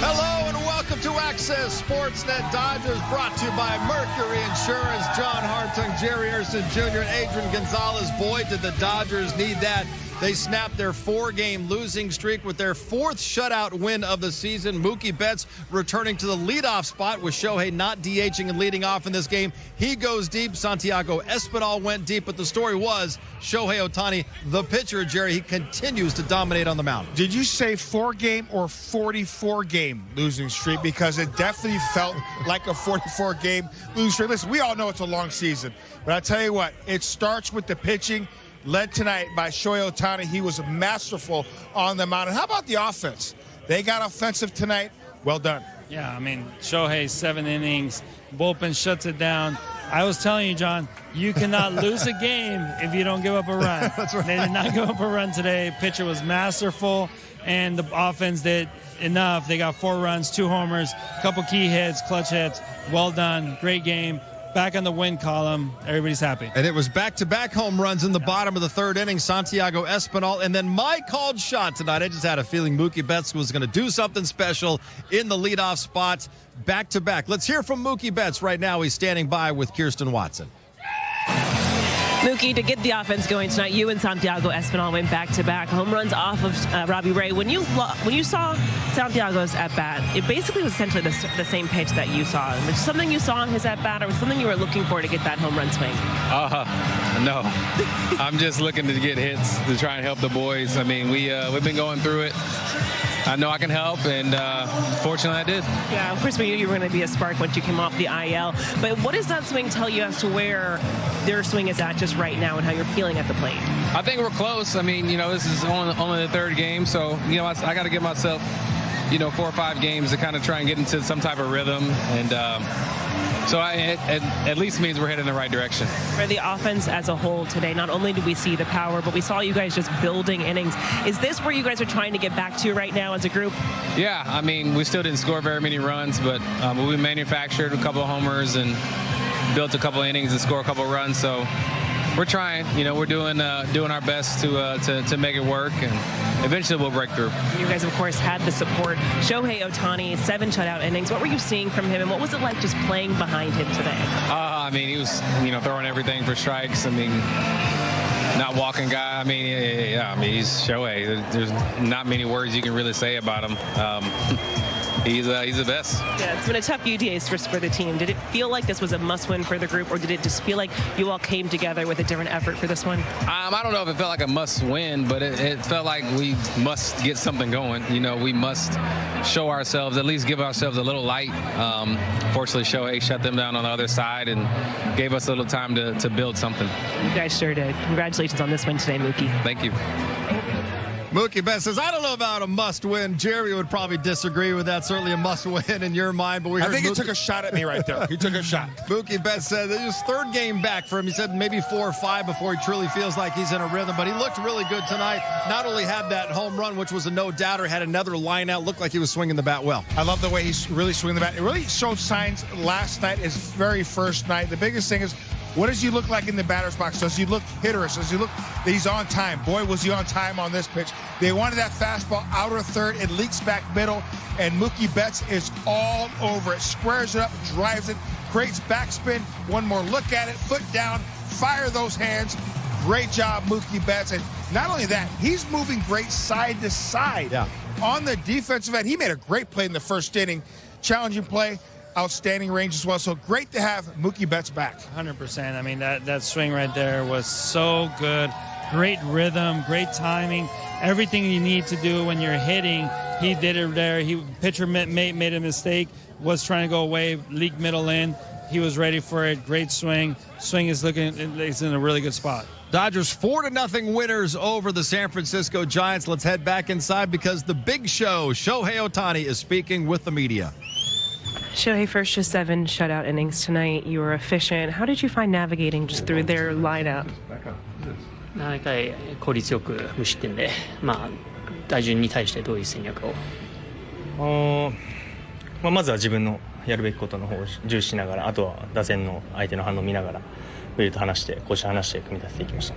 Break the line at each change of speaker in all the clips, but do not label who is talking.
Hello and welcome to Access Sportsnet Dodgers, brought to you by Mercury Insurance. John Hartung, Jerry Erson Jr., and Adrian Gonzalez. Boy, did the Dodgers need that. They snapped their 4-game losing streak with their 4th shutout win of the season. Mookie Betts returning to the leadoff spot with Shohei not DHing and leading off in this game. He goes deep. Santiago Espinal went deep, but the story was Shohei Ohtani, the pitcher, Jerry, he continues to dominate on the mound.
Did you say 4-game or 44-game losing streak? Because it definitely felt like a 44-game losing streak. Listen, we all know it's a long season, but I tell you what, it starts with the pitching. Led tonight by Shohei Ohtani. He was masterful on the mound. And how about the offense? They got offensive tonight. Well done.
Yeah, I mean, Shohei, 7 innings. Bullpen shuts it down. I was telling you, John, you cannot lose a game if you don't give up a run.
That's right.
They did not give up a run today. Pitcher was masterful, and the offense did enough. They got 4 runs, 2 homers, a couple key hits, clutch hits. Well done. Great game. Back on the win column. Everybody's happy.
And it was back-to-back home runs in the bottom of the 3rd inning. Santiago Espinal. And then my called shot tonight. I just had a feeling Mookie Betts was going to do something special in the leadoff spot. Back-to-back. Let's hear from Mookie Betts right now. He's standing by with Kirsten Watson.
Mookie, to get the offense going tonight, you and Santiago Espinal went back-to-back home runs off of Robbie Ray. When you saw Santiago's at-bat, it basically was essentially the same pitch that you saw. Was something you saw in his at-bat, or was something you were looking for to get that home run swing?
No. I'm just looking to get hits to try and help the boys. I mean, we've been going through it. I know I can help, and fortunately I did.
Yeah, of course we knew you were going to be a spark once you came off the IL. But what does that swing tell you as to where their swing is at just right now and how you're feeling at the plate?
I think we're close. I mean, this is only the 3rd game, so, I got to give myself, 4 or 5 games to kind of try and get into some type of rhythm. And so it at least means we're heading in the right direction.
For the offense as a whole today, not only did we see the power, but we saw you guys just building innings. Is this where you guys are trying to get back to right now as a group?
Yeah, I mean, we still didn't score very many runs, but we manufactured a couple of homers and built a couple of innings and scored a couple of runs. So we're trying. We're doing our best to make it work, and eventually we'll break through.
You guys, of course, had the support. Shohei Ohtani, 7 shutout innings. What were you seeing from him, and what was it like just playing behind him today?
I mean, he was, throwing everything for strikes. I mean, not walking guy. I mean, he's Shohei. There's not many words you can really say about him. He's the best.
Yeah, it's been a tough few days for the team. Did it feel like this was a must-win for the group, or did it just feel like you all came together with a different effort for this one?
I don't know if it felt like a must-win, but it felt like we must get something going. We must show ourselves, at least give ourselves a little light. Fortunately, Shohei shut them down on the other side and gave us a little time to build something.
You guys sure did. Congratulations on this win today, Mookie.
Thank you.
Mookie Betts says, I don't know about a must-win. Jerry would probably disagree with that. Certainly a must-win in your mind. But I
think he took a shot at me right there. He took a shot.
Mookie Betts said this is 3rd game back for him. He said maybe 4 or 5 before he truly feels like he's in a rhythm. But he looked really good tonight. Not only had that home run, which was a no-doubter, had another line out. Looked like he was swinging the bat well.
I love the way he's really swinging the bat. It really showed signs last night, his very first night. The biggest thing is, what does he look like in the batter's box? Does he look hitters? Does he look that he's on time? Boy, was he on time on this pitch. They wanted that fastball outer 3rd. It leaks back middle, and Mookie Betts is all over it. Squares it up, drives it, creates backspin. One more look at it, foot down, fire those hands. Great job, Mookie Betts. And not only that, he's moving great side to side.
Yeah.
On the defensive end, he made a great play in the 1st inning. Challenging play. Outstanding range as well. So great to have Mookie Betts back.
100%. I mean, that swing right there was so good. Great rhythm, great timing. Everything you need to do when you're hitting, he did it there. Pitcher made a mistake, was trying to go away, leaked middle in. He was ready for it. Great swing. Swing is it's in a really good spot.
Dodgers 4-0 winners over the San Francisco Giants. Let's head back inside because the big show, Shohei Ohtani, is speaking with the media.
Shohei, first just 7 shutout innings tonight. You were efficient. How did you find navigating just through their lineup?
7回効率よく無失点で、打順に対してどういう戦略を？
まずは自分のやるべきことの方を重視しながら、あとは打線の相手の反応を見ながら、ウィルと話して、コーチと話して組み立てていきました。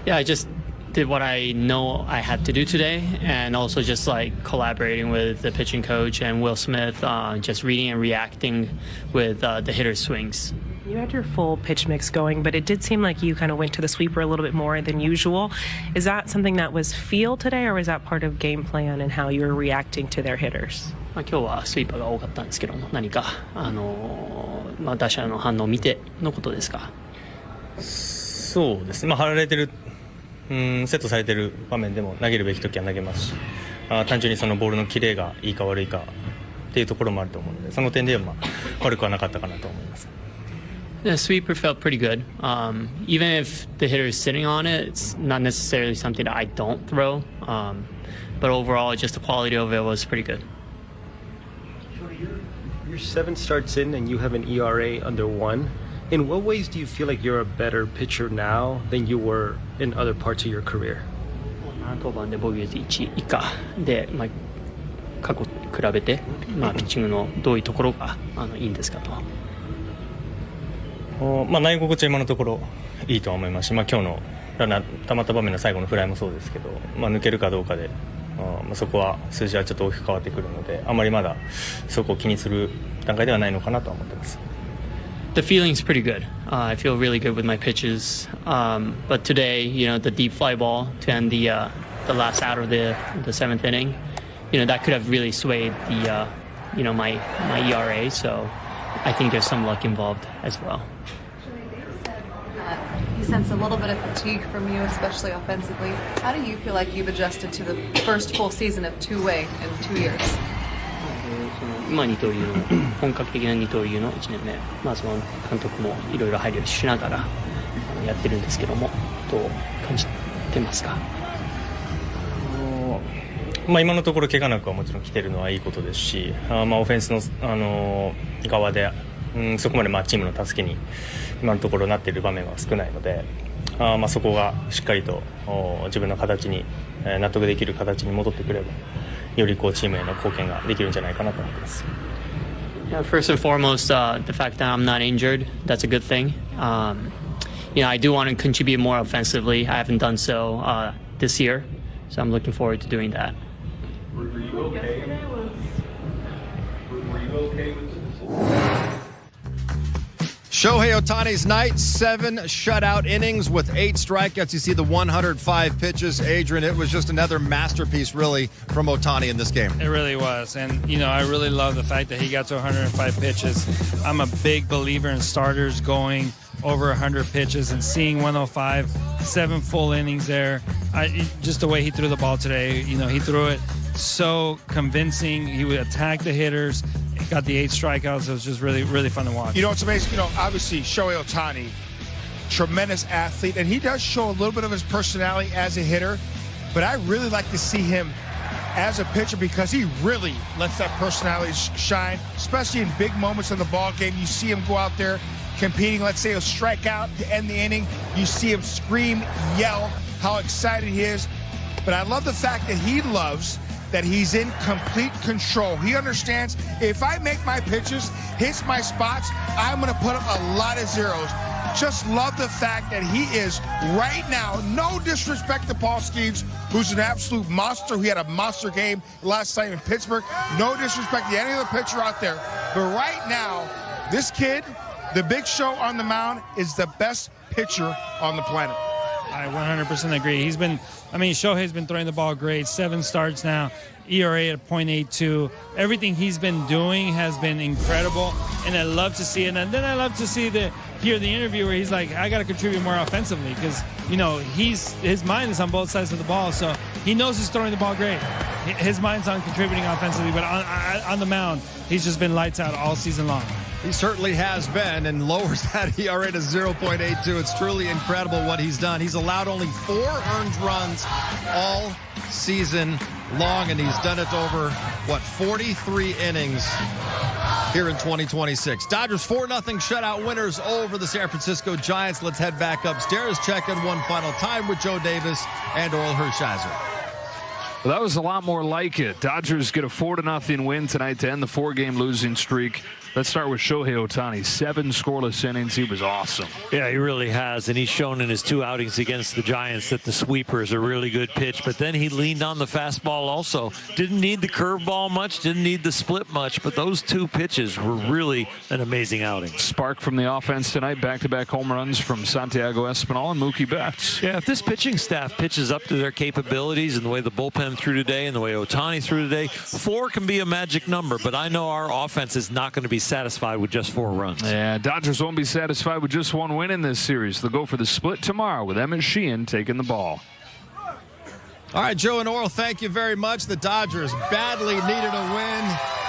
Yeah, I just did what I know I had to do today, and also just like collaborating with the pitching coach and Will Smith, just reading and reacting with the hitter's swings.
You had your full pitch mix going, but it did seem like you kind of went to the sweeper a little bit more than usual. Is that something that was feel today, or was that part of game plan and how you were reacting to their hitters?
今日はスイーパーが多かったんですけども、何か打者の反応を見てのことですか？
そうですね、張られてる、セットされてる場面でも投げるべきときは投げますし、単純にそのボールのキレがいいか悪いかっていうところもあると思うので、その点では悪くはなかったかなと思います。
The sweeper felt pretty good. Even if the hitter is sitting on it, it's not necessarily something that I don't throw. But overall, just the quality of it was pretty good.
You're 7 starts in and you have an ERA under 1. In what ways do you feel like you're a better pitcher now than you were in other parts of your career?
7登板で防御率1以下で、過去比べて、ピッチングのどういうところがいいんですかと。
投げ心地は今のところいいとは思いますし、今日のランナーたまった場面の最後のフライもそうですけど、抜けるかどうかで、そこは数字はちょっと大きく変わってくるので、あまりまだそこを気にする段階ではないのかなとは思ってます。
The feeling's pretty good. I feel really good with my pitches. But today, the deep fly ball to end the last out of the 7th inning, that could have really swayed the my ERA. So I think there's some luck involved as well.
You sense a little bit of fatigue from you, especially offensively. How do you feel like you've adjusted to the first full season of two-way in 2 years?
今二刀流の本格的な二刀流の1年目、その監督もいろいろ配慮しながらやってるんですけども、どう感じてますか？
今のところ怪我なくはもちろん来てるのはいいことですし、オフェンスの、側で、そこまでチームの助けに今のところなっている場面は少ないので、そこがしっかりと自分の形に、納得できる形に戻ってくれば、よりチームへの貢献ができるんじゃないかなと思ってます。
Yeah, first and foremost, the fact that I'm not injured, that's a good thing. I do want to contribute more offensively. I haven't done so this year, so I'm looking forward to doing that.
Were you okay? Were you okay with
Shohei Ohtani's night, 7 shutout innings with 8 strikeouts. You see the 105 pitches. Adrian, it was just another masterpiece, really, from Ohtani in this game.
It really was. And, I really love the fact that he got to 105 pitches. I'm a big believer in starters going over 100 pitches and seeing 105, 7 full innings there. Just the way he threw the ball today, he threw it so convincing. He would attack the hitters. Got the 8 strikeouts. It was just really, really fun to watch.
It's amazing. Obviously, Shohei Ohtani, tremendous athlete, and he does show a little bit of his personality as a hitter, but I really like to see him as a pitcher because he really lets that personality shine, especially in big moments in the ball game. You see him go out there competing, let's say a strikeout to end the inning. You see him scream, yell, how excited he is. But I love the fact that he loves that he's in complete control. He understands if I make my pitches, hits my spots, I'm going to put up a lot of zeros. Just love the fact that he is right now, no disrespect to Paul Skeens, who's an absolute monster. He had a monster game last night in Pittsburgh. No disrespect to any other pitcher out there. But right now, this kid, the big show on the mound, is the best pitcher on the planet.
I 100% agree. Shohei's been throwing the ball great. 7 starts now, ERA at .82. Everything he's been doing has been incredible, and I love to see it. And then I love to hear the interview where he's like, I got to contribute more offensively because, his mind is on both sides of the ball, so he knows he's throwing the ball great. His mind's on contributing offensively, but on the mound, he's just been lights out all season long.
He certainly has been, and lowers that ERA to 0.82. It's truly incredible what he's done. He's allowed only 4 earned runs all season long, and he's done it over, 43 innings here in 2026. Dodgers 4-0 shutout winners over the San Francisco Giants. Let's head back upstairs, check in one final time with Joe Davis and Oral Hershiser.
Well, that was a lot more like it. Dodgers get a 4-0 win tonight to end the 4-game losing streak. Let's start with Shohei Ohtani. 7 scoreless innings. He was awesome.
Yeah, he really has, and he's shown in his 2 outings against the Giants that the sweeper is a really good pitch, but then he leaned on the fastball also. Didn't need the curveball much, didn't need the split much, but those 2 pitches were really an amazing outing.
Spark from the offense tonight. Back-to-back home runs from Santiago Espinal and Mookie Betts.
Yeah, if this pitching staff pitches up to their capabilities and the way the bullpen threw today and the way Ohtani threw today, 4 can be a magic number, but I know our offense is not going to be satisfied with just 4 runs.
Yeah, Dodgers won't be satisfied with just 1 win in this series. They'll go for the split tomorrow with Emmett Sheehan taking the ball.
All right, Joe and Oral, thank you very much. The Dodgers badly needed a win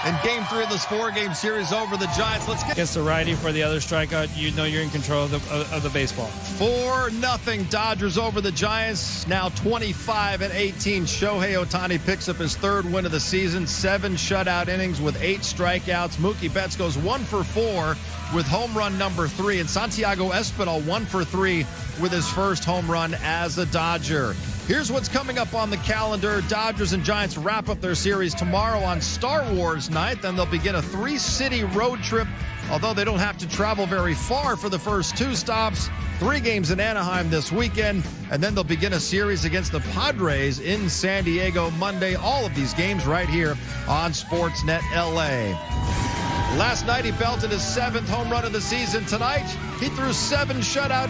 in Game 3 of this 4-game series over the Giants. Let's get
Gets the righty for the other strikeout. You know you're in control of the baseball.
4-0 Dodgers over the Giants. Now 25-18. Shohei Ohtani picks up his 3rd win of the season. 7 shutout innings with 8 strikeouts. Mookie Betts goes 1 for 4 with home run number 3. And Santiago Espinal 1 for 3 with his first home run as a Dodger. Here's what's coming up on the calendar. Dodgers and Giants wrap up their series tomorrow on Star Wars night. Then they'll begin a 3-city road trip, although they don't have to travel very far for the first 2 stops. 3 games in Anaheim this weekend, and then they'll begin a series against the Padres in San Diego Monday. All of these games right here on Sportsnet LA. Last night, he belted his 7th home run of the season. Tonight, he threw 7 shutout